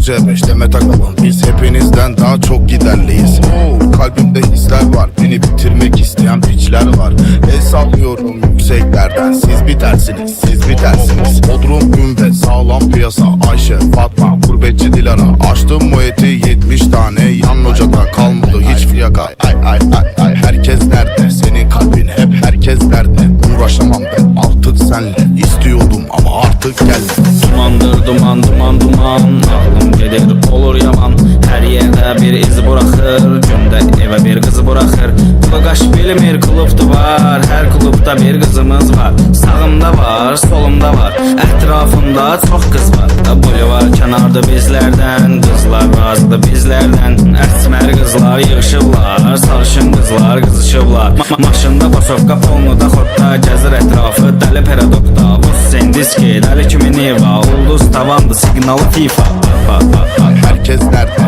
C5 deme takalım. Biz hepinizden daha çok giderliyiz. Kalbimde hisler var, beni bitirmek isteyen piçler var. El sallıyorum yükseklerden, siz bitersiniz, siz bitersiniz. Bodrum Gümbet, sağlam piyasa, Ayşe, Fatma, gurbetçi Dilara. Açtım bu eti 70 tane, yan hocada kalmadı hiç fiyaka. Ay herkes nerede, senin kalbin hep herkes nerede. Uğraşamam ben artık senle, istiyordum ama artık geldi. Dumandır duman duman duman, aklım gelir olur yaman. Her yerde bir iz bırakır, gündə eve bir kızı bırakır. Kılı qaş bilmir klubda var, her klubda bir kızımız var. Sağımda var, solumda var, etrafımda çok kız var. Boyu var kenarda bizlerden, kızlar razıdı bizlerden. Əsmər kızlar yığışıblar, sarışın kızlar kızışıblar. Maşında basovka polnuda xotda, gəzir etrafı dəli peradokda. Vos diski, dəli kimi Niva, ulduz tavandı signalı FIFA. Herkes nerede,